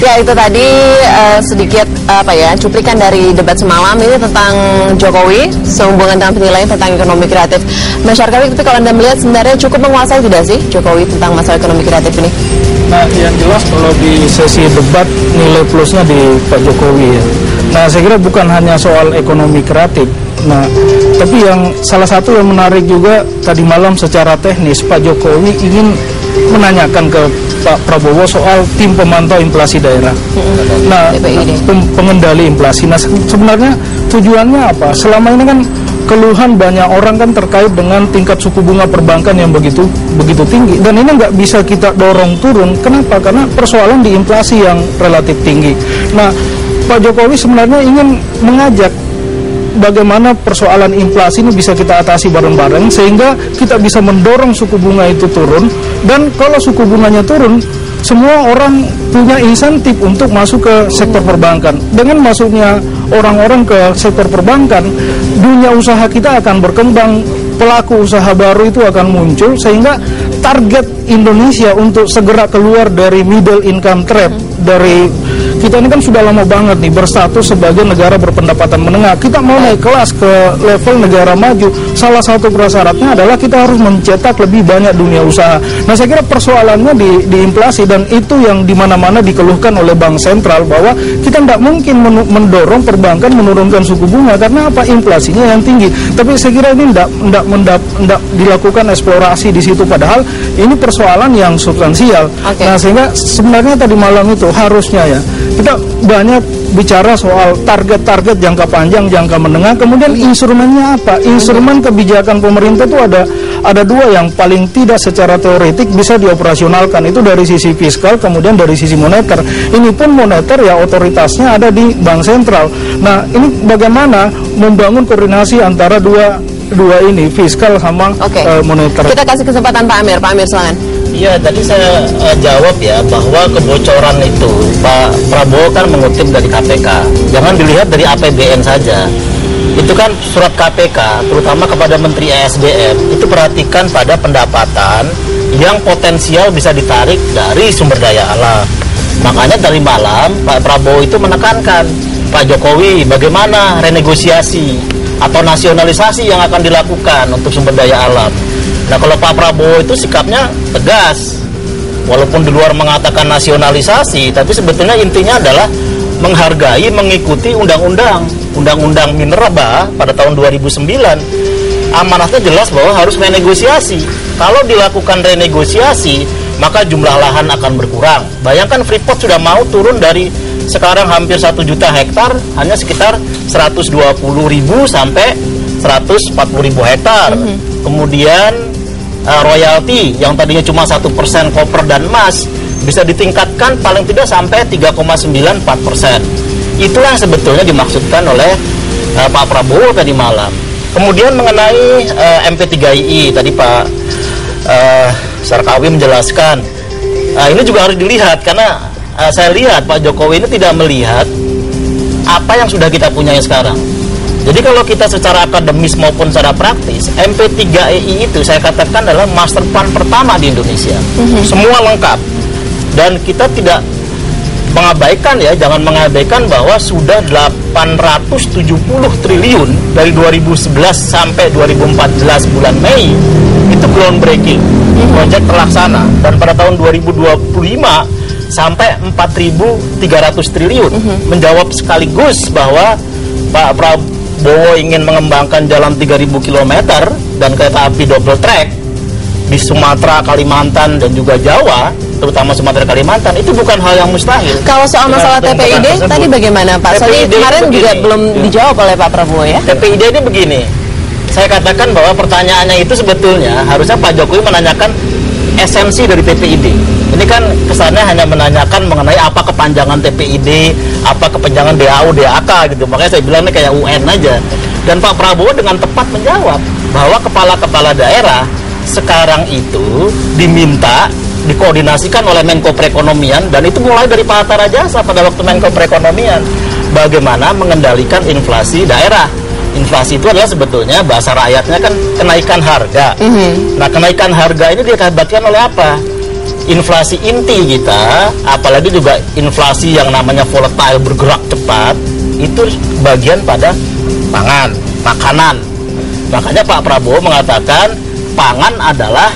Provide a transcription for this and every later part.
Ya, itu tadi sedikit cuplikan dari debat semalam ini tentang Jokowi sehubungan dengan penilaian tentang ekonomi kreatif masyarakat. Tapi kalau Anda melihat sebenarnya cukup menguasai tidak sih Jokowi tentang masalah ekonomi kreatif ini? Nah, yang jelas kalau di sesi debat nilai plusnya di Pak Jokowi ya. Nah, saya kira bukan hanya soal ekonomi kreatif. Nah, tapi yang salah satu yang menarik juga tadi malam secara teknis Pak Jokowi ingin menanyakan ke Pak Prabowo soal tim pemantau inflasi daerah. Nah, pengendali inflasi. Nah, sebenarnya tujuannya apa? Selama ini kan keluhan banyak orang kan terkait dengan tingkat suku bunga perbankan yang begitu tinggi, dan ini nggak bisa kita dorong turun. Kenapa? Karena persoalan di inflasi yang relatif tinggi. Nah, Pak Jokowi sebenarnya ingin mengajak bagaimana persoalan inflasi ini bisa kita atasi bareng-bareng sehingga kita bisa mendorong suku bunga itu turun. Dan kalau suku bunganya turun, semua orang punya insentif untuk masuk ke sektor perbankan. Dengan masuknya orang-orang ke sektor perbankan, dunia usaha kita akan berkembang, pelaku usaha baru itu akan muncul, sehingga target Indonesia untuk segera keluar dari middle income trap, dari kita ini kan sudah lama banget nih berstatus sebagai negara berpendapatan menengah. Kita mau naik kelas ke level negara maju, salah satu prasyaratnya adalah kita harus mencetak lebih banyak dunia usaha. Nah, saya kira persoalannya di inflasi, dan itu yang dimana-mana dikeluhkan oleh Bank Sentral, bahwa kita tidak mungkin mendorong perbankan menurunkan suku bunga karena apa? Inflasinya yang tinggi. Tapi saya kira ini tidak dilakukan eksplorasi di situ, padahal ini persoalan yang substansial. Nah, sehingga sebenarnya tadi malam itu harusnya ya kita banyak bicara soal target-target jangka panjang, jangka menengah, kemudian instrumennya apa? Instrumen kebijakan pemerintah itu ada dua yang paling tidak secara teoretik bisa dioperasionalkan, itu dari sisi fiskal, kemudian dari sisi moneter. Ini pun moneter ya otoritasnya ada di Bank Sentral. Nah, ini bagaimana membangun koordinasi antara dua ini, fiskal sama moneter. Kita kasih kesempatan Pak Amir. Pak Amir, silakan. Iya, tadi saya jawab ya bahwa kebocoran itu Pak Prabowo kan mengutip dari KPK. Jangan dilihat dari APBN saja. Itu kan surat KPK, terutama kepada Menteri ESDM, itu perhatikan pada pendapatan yang potensial bisa ditarik dari sumber daya alam. Makanya dari malam Pak Prabowo itu menekankan Pak Jokowi bagaimana renegosiasi atau nasionalisasi yang akan dilakukan untuk sumber daya alam. Nah, kalau Pak Prabowo itu sikapnya tegas, walaupun di luar mengatakan nasionalisasi, tapi sebetulnya intinya adalah menghargai, mengikuti undang-undang minerba pada tahun 2009. Amanatnya jelas bahwa harus renegosiasi. Kalau dilakukan renegosiasi, maka jumlah lahan akan berkurang. Bayangkan Freeport sudah mau turun dari sekarang hampir 1 juta hektar, hanya sekitar 120.000 sampai 140.000 hektar. Kemudian royalti yang tadinya cuma 1% koper dan emas bisa ditingkatkan paling tidak sampai 3,94%. Itulah yang sebetulnya dimaksudkan oleh Pak Prabowo tadi malam. Kemudian mengenai MP3II tadi Pak Sarkawi menjelaskan, ini juga harus dilihat karena saya lihat Pak Jokowi ini tidak melihat apa yang sudah kita punya sekarang. Jadi kalau kita secara akademis maupun secara praktis, MP3II itu saya katakan adalah master plan pertama di Indonesia. Semua lengkap. Dan kita tidak mengabaikan ya, jangan mengabaikan bahwa sudah 870 triliun dari 2011 sampai 2014 bulan Mei itu groundbreaking, proyek terlaksana. Dan pada tahun 2025 sampai 4.300 triliun menjawab sekaligus bahwa Pak Prabowo ingin mengembangkan jalan 3.000 km dan kereta api double track di Sumatera, Kalimantan, dan juga Jawa, terutama Sumatera, Kalimantan, itu bukan hal yang mustahil. Kalau soal masalah TPID tadi bagaimana Pak? Soalnya kemarin juga belum dijawab oleh Pak Prabowo ya. TPID ini begini, saya katakan bahwa pertanyaannya itu sebetulnya harusnya Pak Jokowi menanyakan esensi dari TPID. Ini kan kesannya hanya menanyakan mengenai apa kepanjangan TPID, apa kepanjangan DAU, DAK gitu. Makanya saya bilang ini kayak UN aja. Dan Pak Prabowo dengan tepat menjawab bahwa kepala-kepala daerah sekarang itu diminta dikoordinasikan oleh Menko Perekonomian, dan itu mulai dari Pak Hatta Rajasa pada waktu Menko Perekonomian, bagaimana mengendalikan inflasi daerah. Inflasi itu adalah sebetulnya bahasa rakyatnya kan kenaikan harga. Nah, kenaikan harga ini diakibatkan oleh apa? inflasi inti kita, apalagi juga inflasi yang namanya volatile, bergerak cepat, itu bagian pada pangan, makanan. Makanya Pak Prabowo mengatakan pangan adalah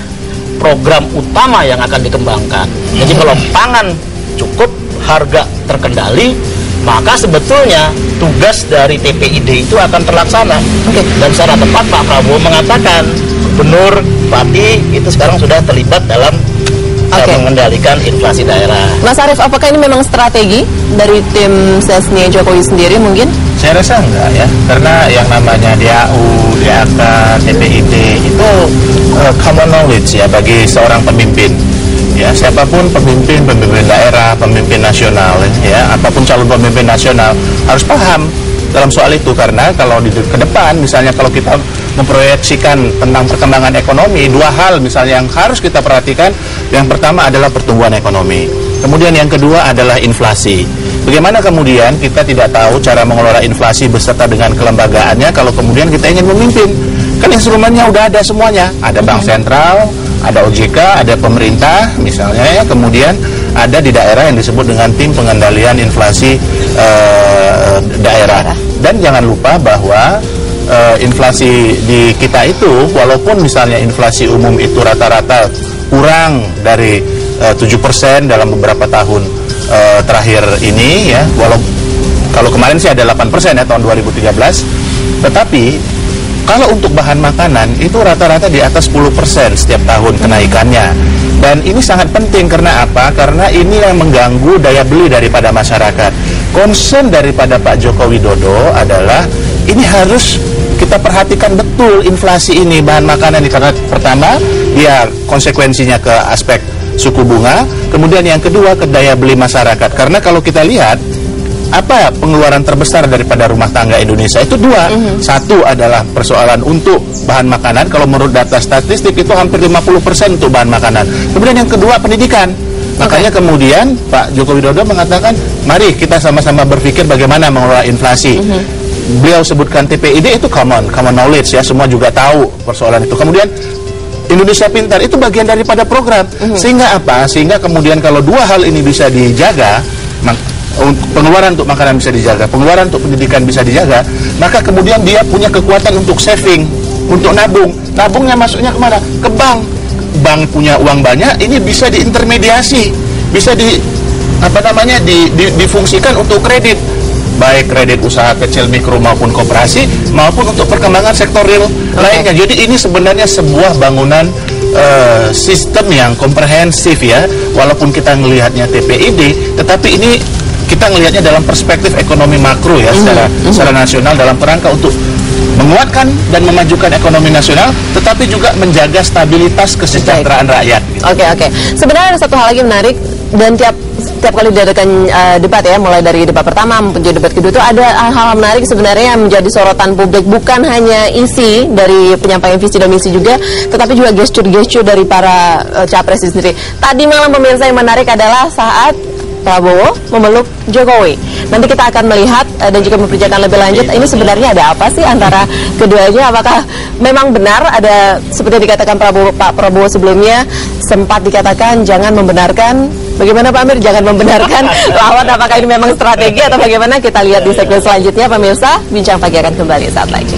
program utama yang akan dikembangkan. Jadi kalau pangan cukup, harga terkendali, maka sebetulnya tugas dari TPID itu akan terlaksana. Dan secara tepat Pak Prabowo mengatakan Gubernur, Bupati itu sekarang sudah terlibat dalam mengendalikan inflasi daerah. Mas Arief, apakah ini memang strategi dari tim sesnya Jokowi sendiri mungkin? Saya rasa enggak ya, karena yang namanya DAU, DAK, TPID itu common knowledge ya bagi seorang pemimpin. Ya, siapapun pemimpin daerah, pemimpin nasional ya, apapun calon pemimpin nasional harus paham dalam soal itu, karena kalau ke depan misalnya kalau kita memproyeksikan tentang perkembangan ekonomi, dua hal misalnya yang harus kita perhatikan. Yang pertama adalah pertumbuhan ekonomi, kemudian yang kedua adalah inflasi. Bagaimana kemudian kita tidak tahu cara mengelola inflasi beserta dengan kelembagaannya kalau kemudian kita ingin memimpin? Kan instrumennya udah ada semuanya, ada Bank Sentral, ada OJK, ada pemerintah misalnya ya, kemudian ada di daerah yang disebut dengan tim pengendalian inflasi daerah. Dan jangan lupa bahwa inflasi di kita itu, walaupun misalnya inflasi umum itu rata-rata kurang dari 7% dalam beberapa tahun terakhir ini ya, kalau kemarin sih ada 8% ya tahun 2013, tetapi kalau untuk bahan makanan itu rata-rata di atas 10% setiap tahun kenaikannya. Dan ini sangat penting karena apa? Karena ini yang mengganggu daya beli daripada masyarakat. Concern daripada Pak Joko Widodo adalah ini harus kita perhatikan betul inflasi ini, bahan makanan ini, karena pertama dia konsekuensinya ke aspek suku bunga, kemudian yang kedua ke daya beli masyarakat. Karena kalau kita lihat apa pengeluaran terbesar daripada rumah tangga Indonesia itu dua. Satu adalah persoalan untuk bahan makanan, kalau menurut data statistik itu hampir 50% untuk bahan makanan. Kemudian yang kedua pendidikan. Makanya kemudian Pak Joko Widodo mengatakan mari kita sama-sama berpikir bagaimana mengelola inflasi. Beliau sebutkan TPID itu common knowledge ya, semua juga tahu persoalan itu. Kemudian Indonesia Pintar itu bagian daripada program. Sehingga apa? Sehingga kemudian kalau dua hal ini bisa dijaga, pengeluaran untuk makanan bisa dijaga, pengeluaran untuk pendidikan bisa dijaga, maka kemudian dia punya kekuatan untuk saving, untuk nabung. Nabungnya masuknya kemana? Ke bank. Bank punya uang banyak, ini bisa diintermediasi, bisa difungsikan untuk kredit, baik kredit usaha kecil, mikro maupun koperasi, maupun untuk perkembangan sektor real lainnya. Jadi ini sebenarnya sebuah bangunan sistem yang komprehensif ya, walaupun kita melihatnya TPID, tetapi ini kita melihatnya dalam perspektif ekonomi makro ya, secara nasional, dalam kerangka untuk menguatkan dan memajukan ekonomi nasional, tetapi juga menjaga stabilitas kesejahteraan rakyat. Oke. Sebenarnya ada satu hal lagi menarik, dan tiap kali diadakan debat ya, mulai dari debat pertama menjadi debat kedua itu ada hal-hal menarik sebenarnya yang menjadi sorotan publik, bukan hanya isi dari penyampaian visi dan misi juga, tetapi juga gestur-gestur dari para capres sendiri. Tadi malam pemirsa yang menarik adalah saat Prabowo memeluk Jokowi. Nanti kita akan melihat dan juga memperjakan lebih lanjut ini sebenarnya ada apa sih antara keduanya. Apakah memang benar ada seperti dikatakan Pak Prabowo sebelumnya sempat dikatakan jangan membenarkan. Bagaimana Pak Amir, jangan membenarkan lawan? Apakah ini memang strategi atau bagaimana? Kita lihat di segmen selanjutnya pemirsa. Bincang Pagi akan kembali saat lagi.